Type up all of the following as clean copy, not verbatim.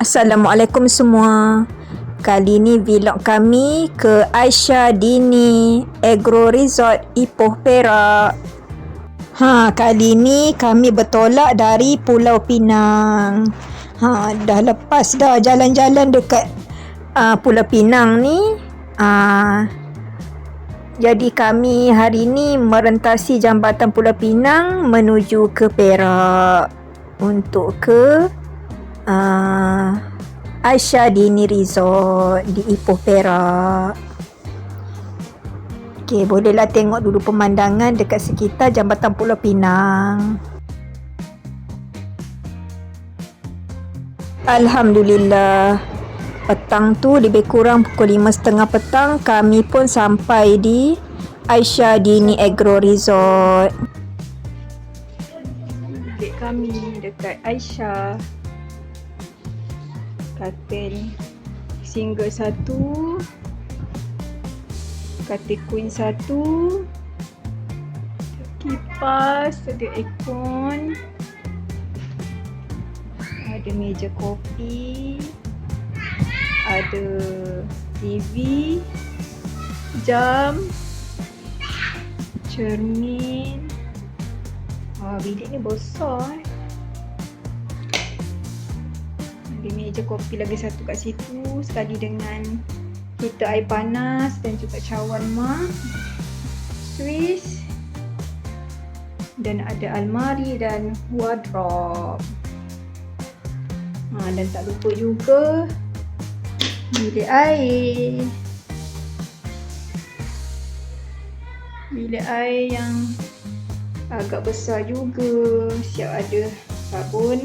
Assalamualaikum semua. Kali ni vlog kami ke Aisyah Dini Agro Resort Ipoh Perak. Kali ni kami bertolak dari Pulau Pinang. Dah lepas dah jalan-jalan dekat Pulau Pinang ni. Jadi kami hari ni merentasi jambatan Pulau Pinang menuju ke Perak untuk ke Aisyah Dini Resort di Ipoh Perak. Okey, bolehlah tengok dulu pemandangan dekat sekitar jambatan Pulau Pinang. Alhamdulillah, petang tu lebih kurang pukul 5.30 petang kami pun sampai di Aisyah Dini Agro Resort. Bilik kami dekat Aisyah. Katil single 1, katil queen 1, kipas, ada aircon, ada meja kopi, ada TV, jam, cermin. Bilik ni besar. Ada meja kopi lagi satu kat situ, sekali dengan heater air panas dan juga cawan mak, Swiss, dan ada almari dan wardrobe. Dan tak lupa juga bilik air. Bilik air yang agak besar juga, siap ada sabun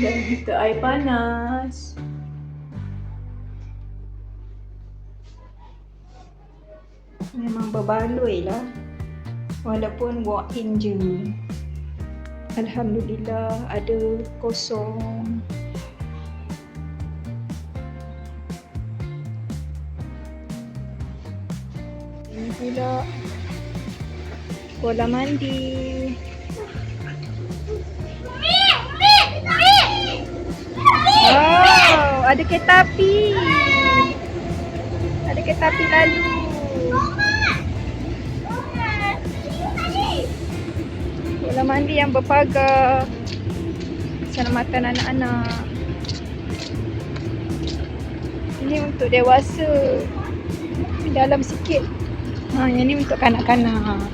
dan heater air panas. Memang berbaloi lah, walaupun walk in je. Alhamdulillah ada kosong. Ini pula kolam mandi. Ada kereta api. Ada kereta api lalu. Kolam mandi yang berpagar. Keselamatan anak-anak. Ini untuk dewasa. Dalam sikit. Yang ni untuk kanak-kanak.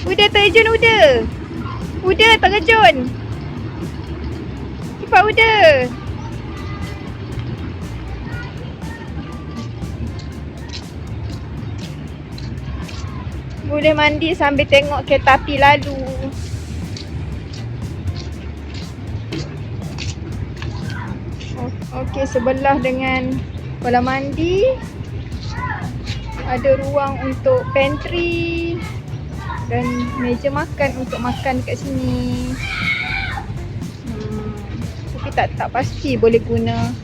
Udah terjun udah. Udah terjun. Cepat udah. Boleh mandi sambil tengok kereta api lalu. Okey, sebelah dengan kolam mandi ada ruang untuk pantry dan meja makan untuk makan dekat sini. Tapi tak pasti boleh guna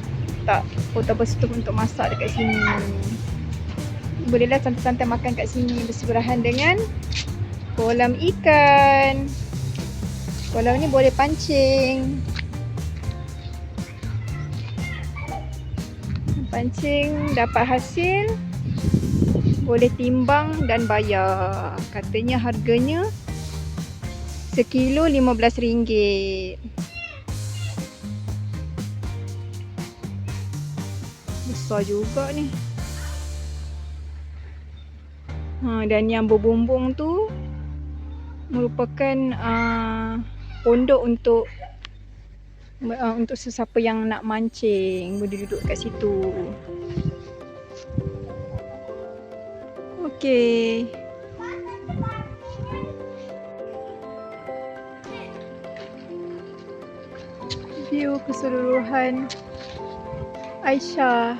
tak botol bersih untuk masak dekat sini. Bolehlah santai-santai makan kat sini bersebelahan dengan kolam ikan. Kolam ni boleh pancing. Pancing dapat hasil, boleh timbang dan bayar. Katanya harganya sekilo RM15. Besar juga ni. Dan yang berbumbung tu merupakan pondok untuk sesiapa yang nak mancing, boleh duduk kat situ. Okey. View keseluruhan Aisyah.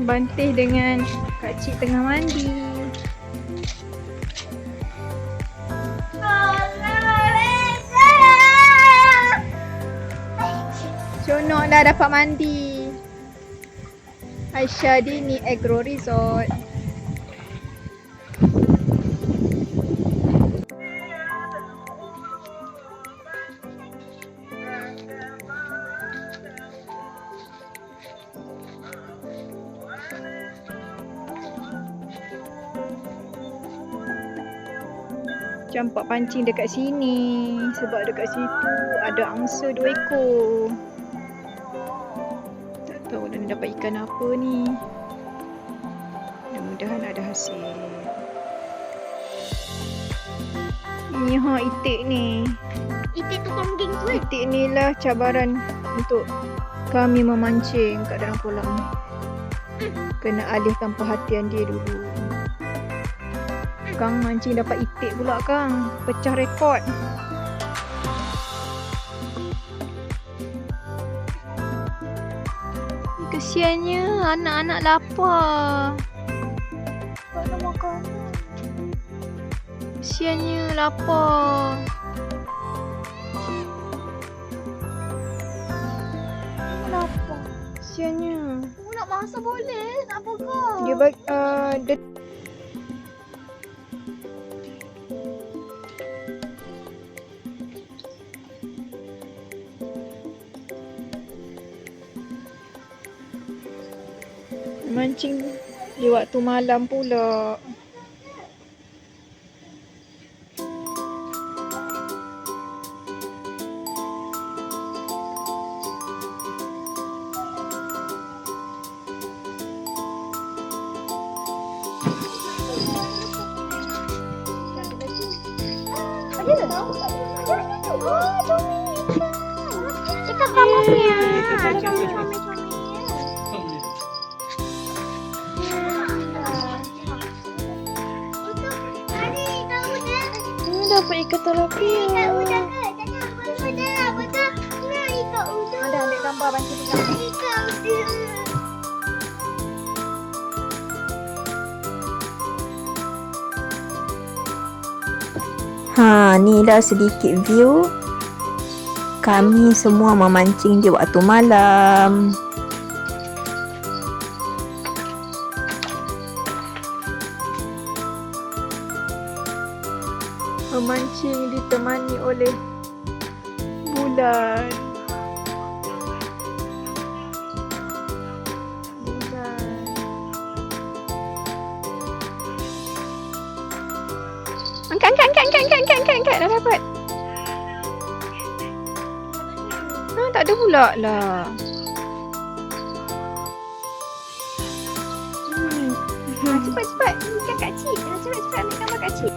Bantih dengan Kak Cik tengah mandi. Seronok dah dapat mandi. Aisyah Dini Agro Resort. Campak pancing dekat sini sebab dekat situ ada angsa 2 ekor. Tak tahu dah dapat ikan apa ni. Mudah-mudahan ada hasil. Ini itik ni. Itik tukang geng tu. Itik ni lah cabaran untuk kami memancing kat dalam kolam ni. Kena alihkan perhatian dia dulu. Kang mancing dapat itik pula Kang. Pecah rekod. Kesiannya anak-anak lapar. Tak ada makanan. Kesiannya lapar. Lapar. Kesiannya. Nak masak boleh. Nak buka. Dia bagi dia mancing di waktu malam pula. Ada tak? Oh, comel. Ikan kamunya. Comel-comel. Dapat ikan tilapia. Ikan udang ke? Jangan apa-apa dah. Betul. Nah, ikan udang. Ada ambil gambar bantu pegang. Ikan udang. Ni dah sedikit view. Kami semua memancing di waktu malam. Memancing ditemani oleh bulan. Angkat, dah dapat. Tak ada pula lah. Cepat-cepat. Ikan Kak Cik. Cepat-cepat ambil gambar Kak Cik.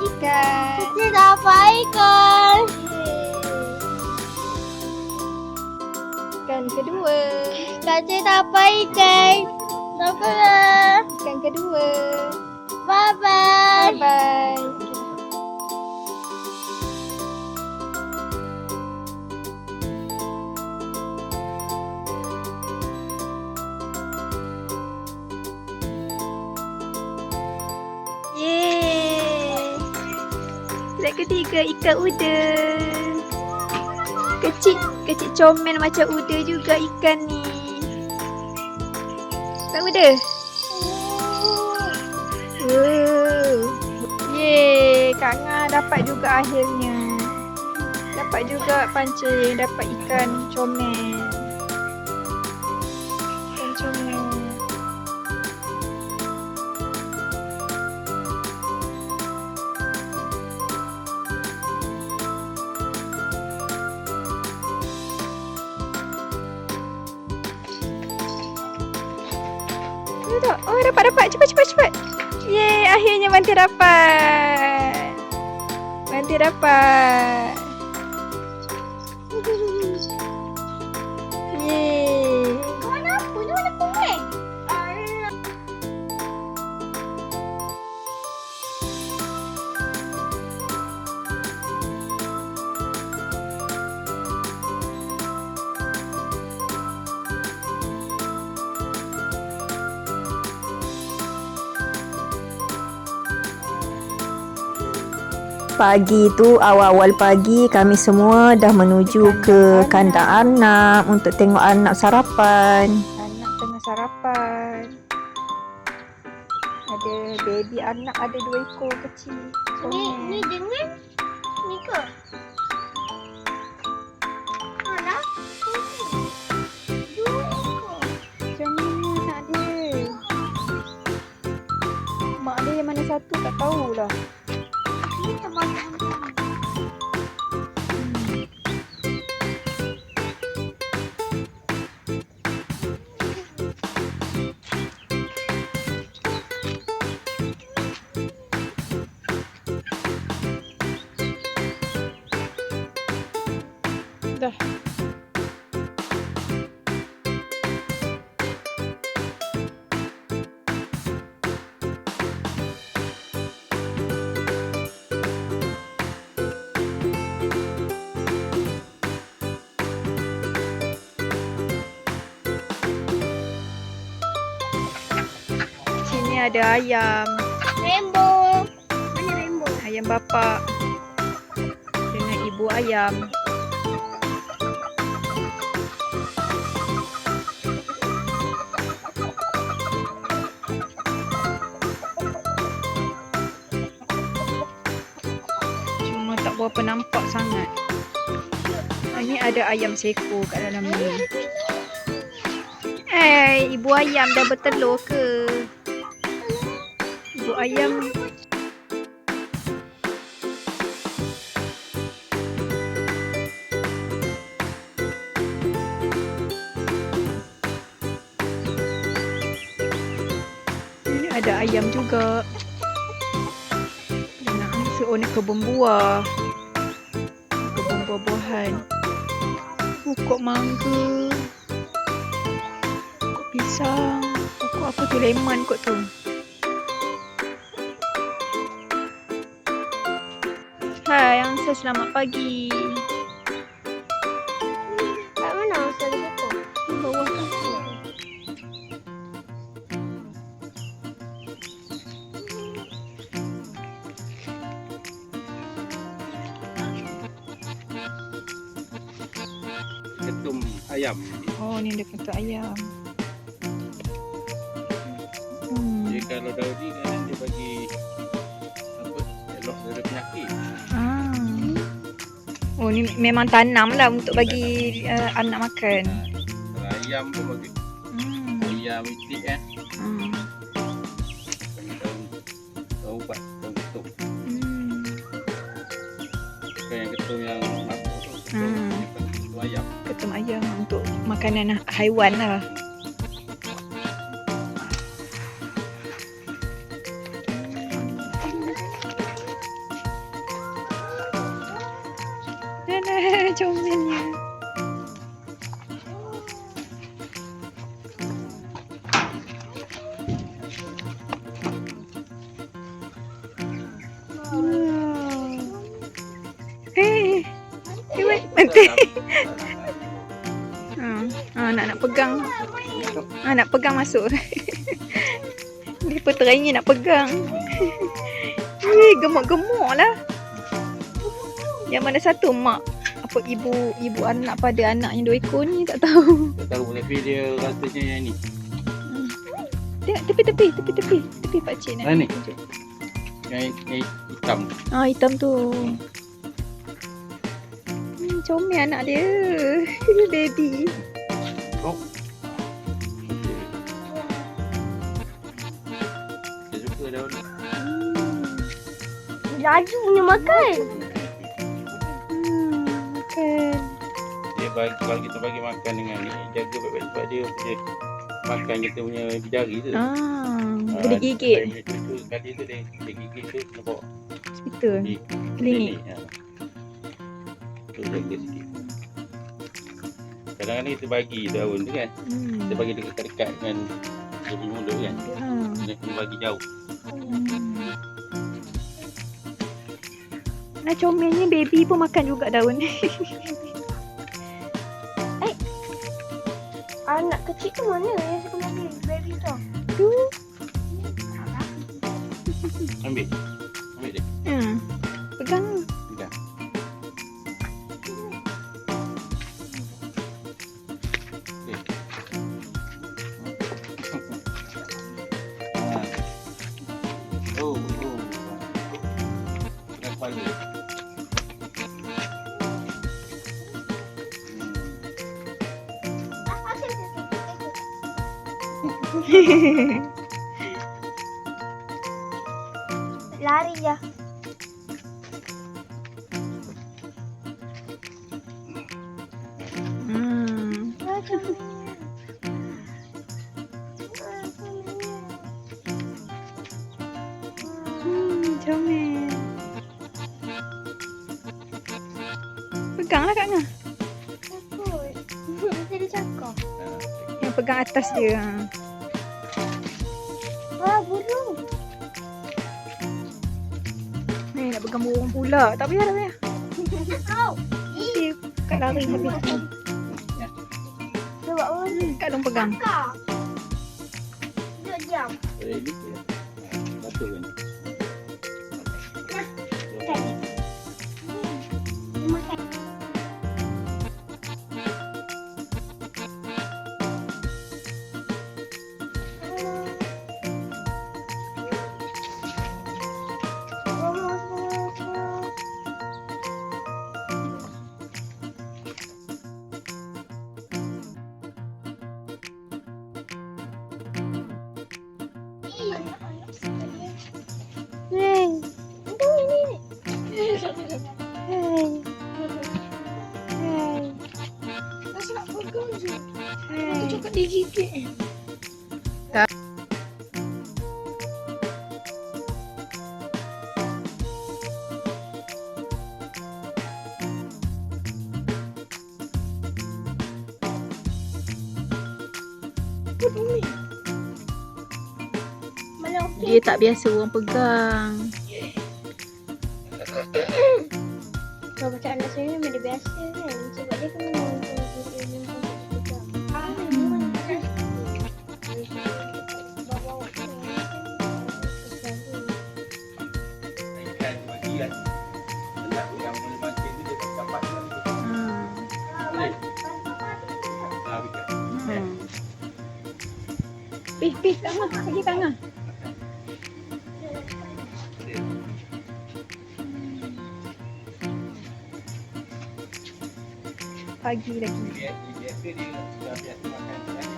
Ikan. Kita dapat ikan. Ikan kedua. Kita dapat ikan. Dapat. Ikan kedua. Bye-bye. Bye. Yeay. Set ketiga ikan udang. Kecil comel macam udang juga ikan ni. Tak udang? Yeay, Kak Nga dapat juga akhirnya. Dapat juga pancing, dapat ikan comel. Ikan comel. Oh, dapat. Cepat. Yeay, akhirnya Banti dapat. Yeay. Mana apa? Pagi tu, awal-awal pagi kami semua dah menuju ke kandang anak untuk tengok anak sarapan. Anak tengah sarapan. Ada baby anak, ada 2 ekor kecil. Ni dengan ni ke? Alah. 2 ekor. Macam mana anak dia? Mak dia yang mana satu tak tahulah. Ni terbanyak. Dah. Sini ada ayam. Rainbow. Mana rainbow? Ayam bapa dengan ibu ayam. Cuma tak berapa nampak sangat. Ini ada ayam seko kat dalam ni. Ibu ayam dah bertelur ke? Ibu ayam ini ada ayam juga. Nak seorang kebun buah. Kebun buah-buahan. Pokok mangga. Pokok pisang. Pokok apa tu? Lemon kot tu. Hai Angsa, selamat pagi. Kat mana asal dia tu? Di bawah tu. Ketum ayam. Oh, ni dia kata ayam. Jadi kalau daun ni kan dia bagi apa? Elok dari penyakit. Oh, ni memang tanam lah untuk bagi anak makan. Kalau ayam pun bagi ayam itik kan. Bagi daun ubat, daun ketum. Bukan yang ketum yang masuk tu. Dia bagi ketum ayam. Ketum ayam untuk makanan haiwan lah. Dan comelnya. Nanti. Nak pegang. Nak pegang masuk. Dia peteringin nak pegang. Gemuk-gemuk lah. Yang mana satu mak? Apa ibu anak pada anak yang 2 ekor ni tak tahu. Tak tahu tapi dia rasanya yang ni. Tengok tepi pak cik nak. Mana ni? tunjuk. Yang hitam. Hitam tu. Comel anak dia. Baby. Oh. Dia suka daun ni. Laju punya makan. Makan. Dia bagi, kalau kita bagi makan dengan ni, jaga baik-baik sebab dia punya makan kita punya jari tu. Boleh gigit. Itu sekali tu dia gigit tu kena bawa Hospital. di Klinik. Tu jaga sikit. Kadang-kadang kita bagi daun tu kan, kita bagi dekat-dekat dengan dia punya mulut kan. Dia kena bagi jauh. Nah, comelnya baby pun makan juga daun. Anak kecil tu mana yang sebenarnya baby tu? Tu. Ambil dia. pegang. Pegang. Oh, oh. Pegang kepala. Lari je. Macam ni. Comel. Peganglah Kak Ngah. Takut. Nanti dia cakap. Yang pegang atas dia. Wah, burung. Ni nak pegang burung pula. Tak payah, tak payah. Au. Nanti Kak lari habis. Dia buat apa? Kak Long pegang. Kak. Duduk diam. Boleh gitu ya. Satu kan. Dia makan. Hey, ini. Hey, hey. Masih nak pegang je. Hey. Cakap dia gigit. Dia tak biasa orang pegang. Kalau macam anak saya memang dia biasa kan. Sebab dia kan memang pegang. Ikan bagi kan. Nak yang boleh mancing tu dia tak dapat lagi. Boleh. Ikan. Pih, Kak Ngah. Pergi Kak Ngah. Pagi lagi. Biasa dia dah biasa makan kan.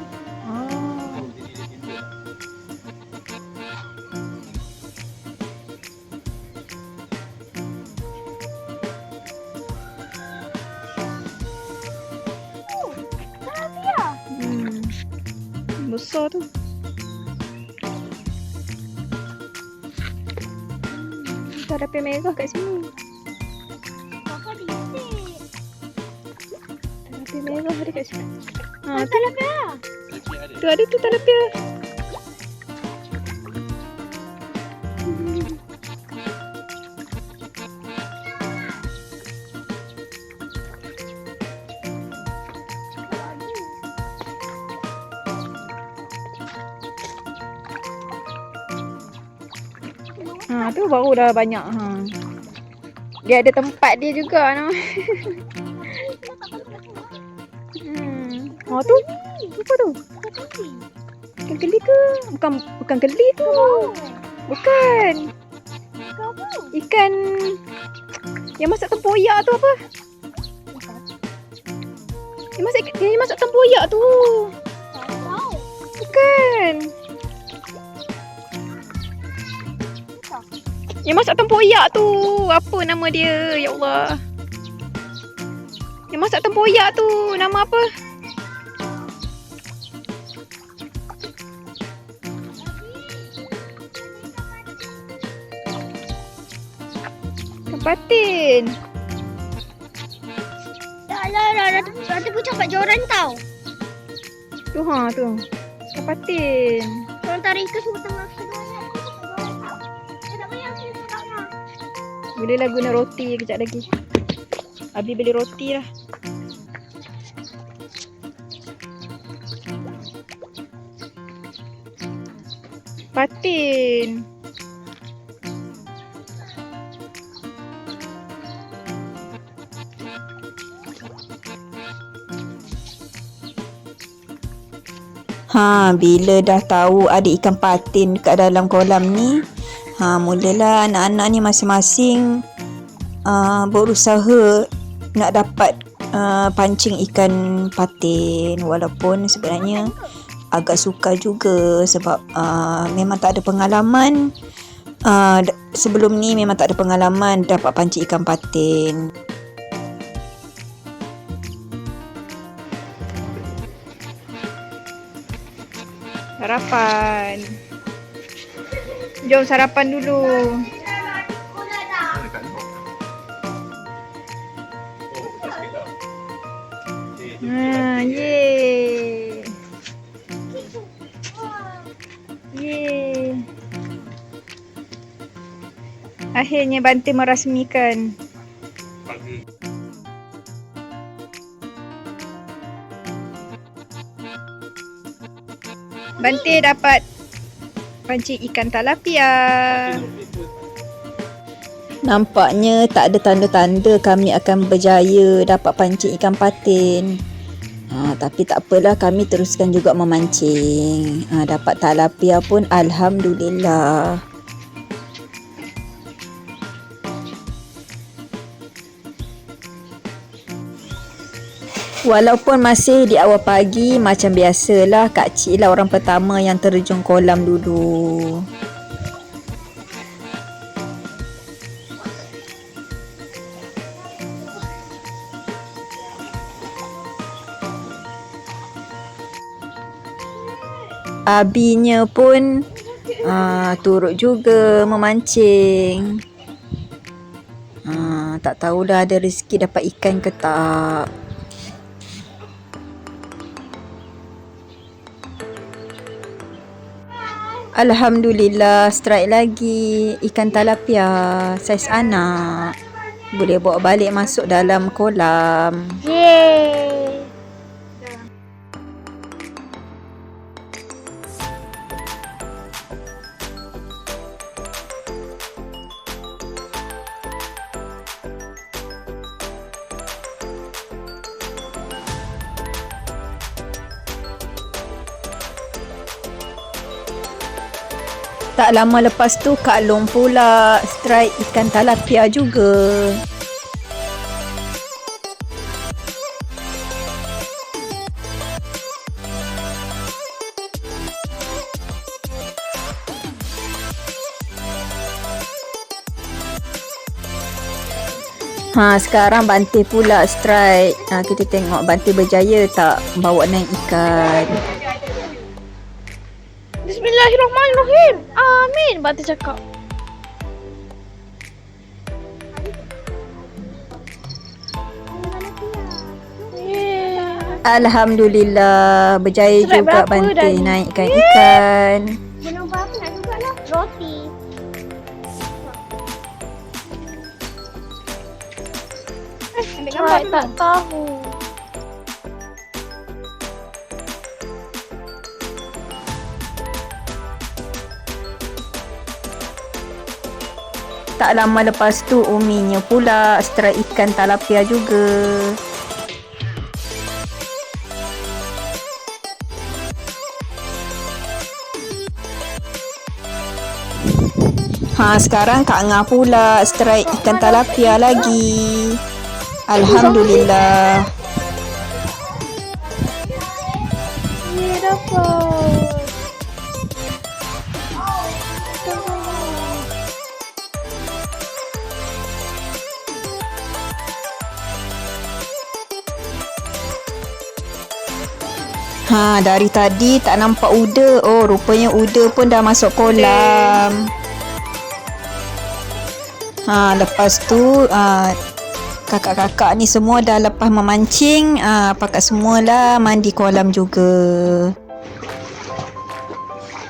Oh. Jadi dia tidur. Besar tu. Talapia merah kat sini. Kakak bisik. Talapia merah ada kat sini. Ha, tu, Talapia. Tapi ada. tu ada tu talapia. Ha, tu baru dah banyak. Ha. Dia ada tempat dia juga. No. Oh tu. Apa tu? Ikan keli ke? Bukan keli tu. Bukan. Ikan yang masak tempoyak tu apa? Yang masak tempoyak tu. Bukan. Yang masak tempoyak tu. Apa nama dia? Ya Allah. Yang masak tempoyak tu. Nama apa? Ikan patin. Tak lah. Nanti pun cakap joran tau. Tu ha tu. Ikan patin. Korang tarik ikan semua tengah kedua. Tak payah aku cakap lah. Bolehlah guna roti kejap lagi. Abi beli roti lah. Patin. Bila dah tahu ada ikan patin kat dalam kolam ni, mulalah anak-anak ni masing-masing berusaha nak dapat pancing ikan patin, walaupun sebenarnya agak sukar juga sebab memang tak ada pengalaman. Sebelum ni memang tak ada pengalaman dapat pancing ikan patin. Sarapan. Jom sarapan dulu. Yeay. Yeay. Akhirnya Bante merasmikan. Pagi. Bante dapat pancing ikan talapia. Nampaknya tak ada tanda-tanda kami akan berjaya dapat pancing ikan patin. Tapi tak apalah, kami teruskan juga memancing. Dapat talapia pun alhamdulillah. Walaupun masih di awal pagi, macam biasalah Kak Cik lah orang pertama yang terjun kolam dulu. Abinya pun turut juga memancing. Tak tahulah ada rezeki dapat ikan ke tak. Alhamdulillah, strike lagi ikan talapia saiz anak. Boleh bawa balik masuk dalam kolam. Yeay. Tak lama lepas tu Kak Long pula strike ikan talapia juga. Sekarang Bante pula strike. Kita tengok Bante berjaya tak bawa naik ikan. Bismillahirrahmanirrahim. Amin. Bante cakap. Alhamdulillah, berjaya Strike juga berapa Bante dah ni? naikkan ikan. Belum apa nak juga lah. Roti. Ambil gambar dulu. Tak tahu. Tak lama lepas tu Uminya pula strike ikan talapia juga. Sekarang Kak Ngah pula strike ikan talapia lagi. Alhamdulillah. Yeay, dapat. Dari tadi tak nampak uda. Oh, rupanya uda pun dah masuk kolam. Lepas tu kakak-kakak ni semua dah lepas memancing, pakat semualah mandi kolam juga.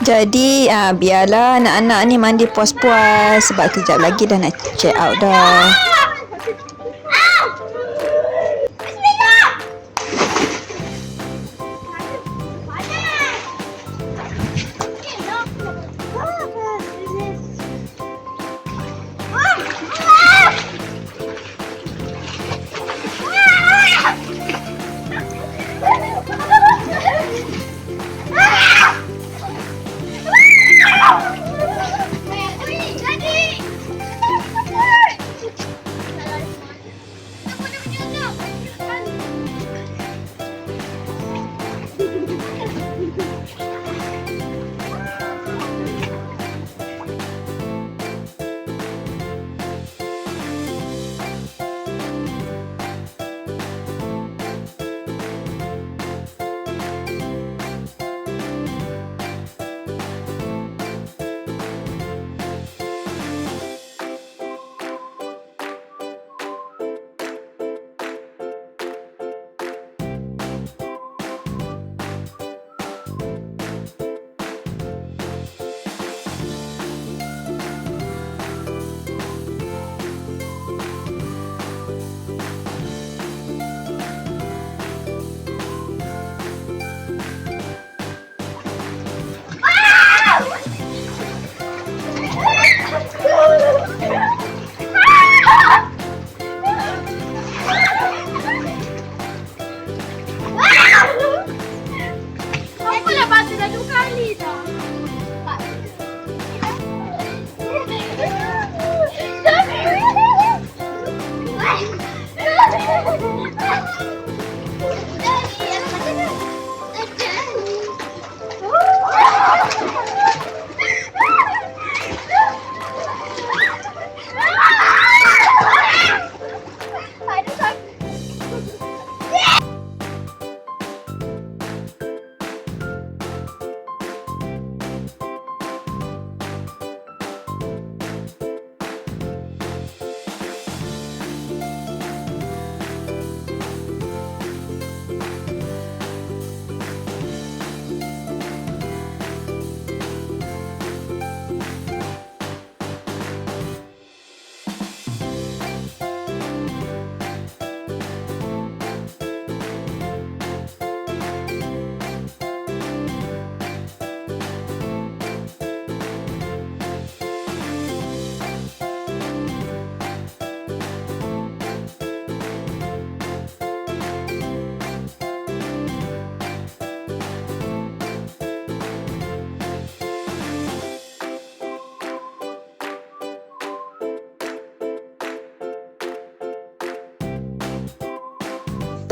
Jadi biarlah anak-anak ni mandi puas-puas sebab kejap lagi dah nak check out dah.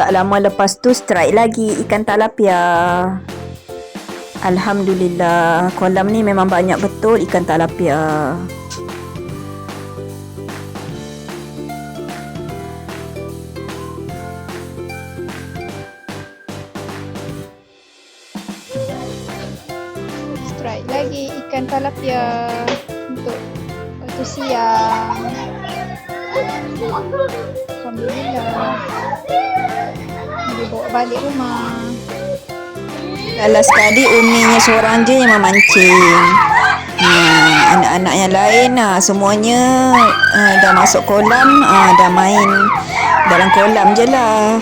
Tak lama lepas tu strike lagi ikan tilapia. Alhamdulillah, kolam ni memang banyak betul ikan tilapia. Strike lagi ikan tilapia untuk waktu siang. Alhamdulillah. Dia bawa balik rumah. Kalau sekali Uminya seorang je yang memancing. Anak-anak yang lain semuanya dah masuk kolam, dah main dalam kolam je lah.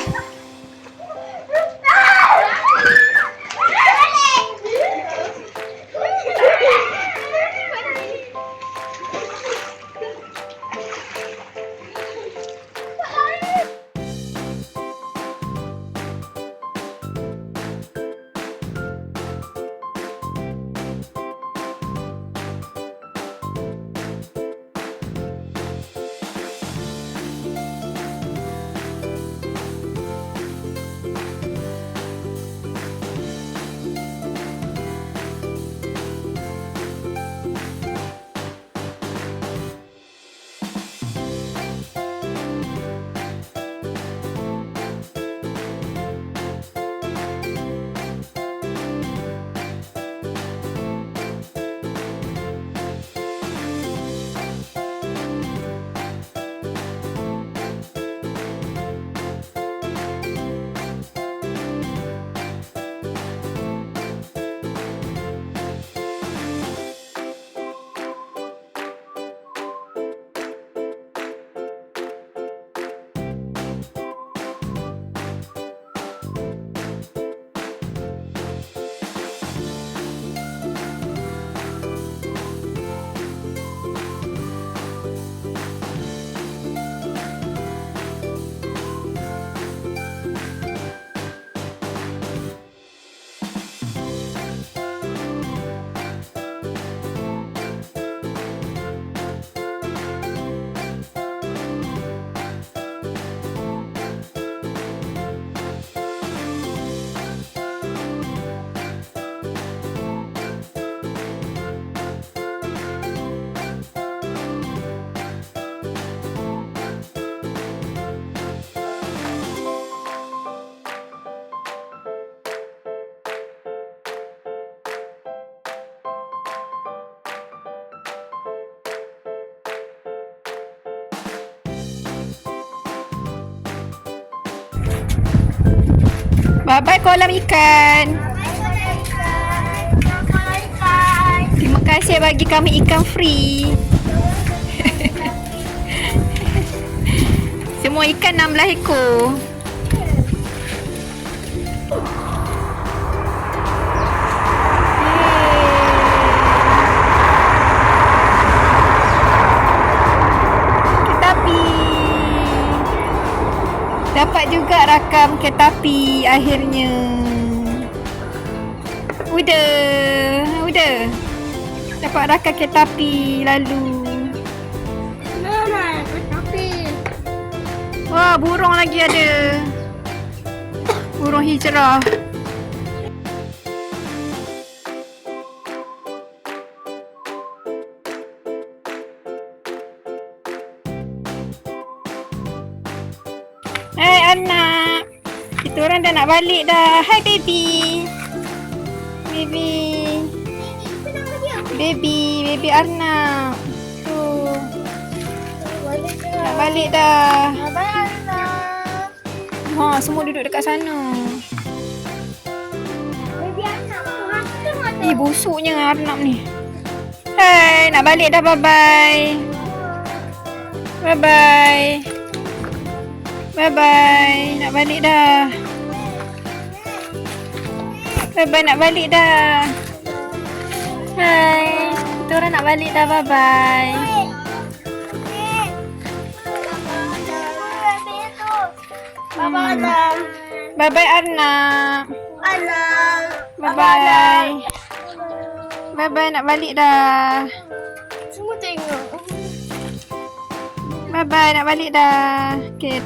Bye-bye kolam ikan. Terima kasih bagi kami ikan free. Semua ikan 16 ekor. Dapat juga rakam ketapi akhirnya. Udah. Dapat rakam ketapi lalu. Mama, tapi Wah, burung lagi ada. Burung hijrah. Hai anak. Kita orang dah nak balik dah. Hai baby. Baby. Baby Arnab. Tu. Nak balik dah. Ha, semua duduk dekat sana. Busuknya Arnab ni. Hai, nak balik dah. Bye-bye. Bye-bye. Bye-bye. Nak balik dah. Bye-bye, nak balik dah. Hai. Kita orang nak balik dah. Bye-bye. Bye-bye Arnab. Bye-bye. Bye-bye, nak balik dah. Semua tengok. Bye-bye, nak balik dah. Okay.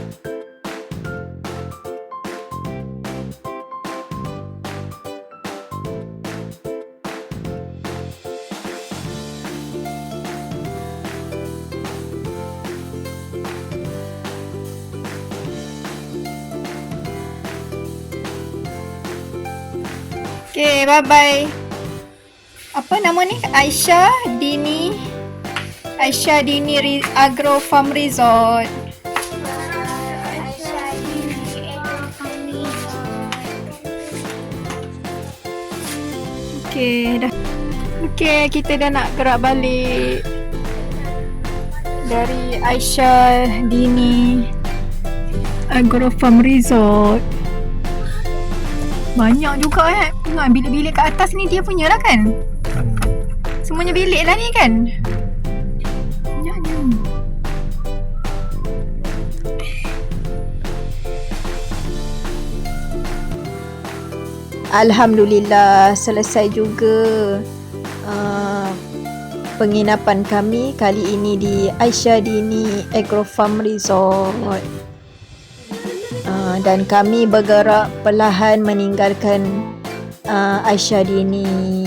Okay, bye-bye. Apa nama ni? Aisyah Dini Agro Farm Resort. Okay, dah. Okay, kita dah nak gerak balik dari Aisyah Dini Agro Farm Resort. Banyak juga Tengok bilik-bilik kat atas ni dia punya lah kan. Semuanya bilik lah ni kan. Banyaknya. Alhamdulillah selesai juga penginapan kami kali ini di Aisyah Dini Agro Farm Resort. Dan kami bergerak perlahan meninggalkan Aisyah Dini.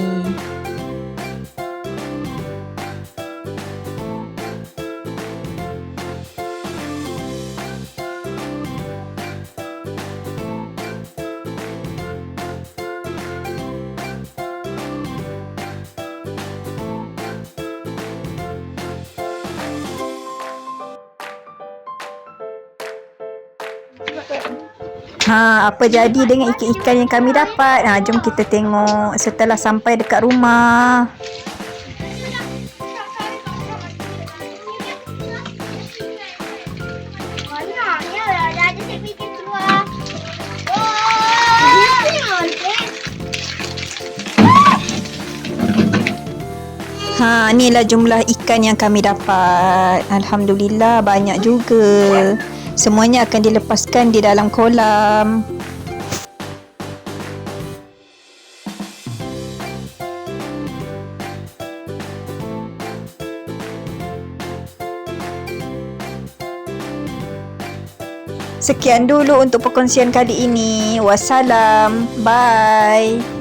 Apa jadi dengan ikan-ikan yang kami dapat? Jom kita tengok setelah sampai dekat rumah. Banyaknya dah ada saya fikir keluar. Inilah jumlah ikan yang kami dapat. Alhamdulillah banyak juga. Semuanya akan dilepaskan di dalam kolam. Sekian dulu untuk perkongsian kali ini. Wassalam. Bye.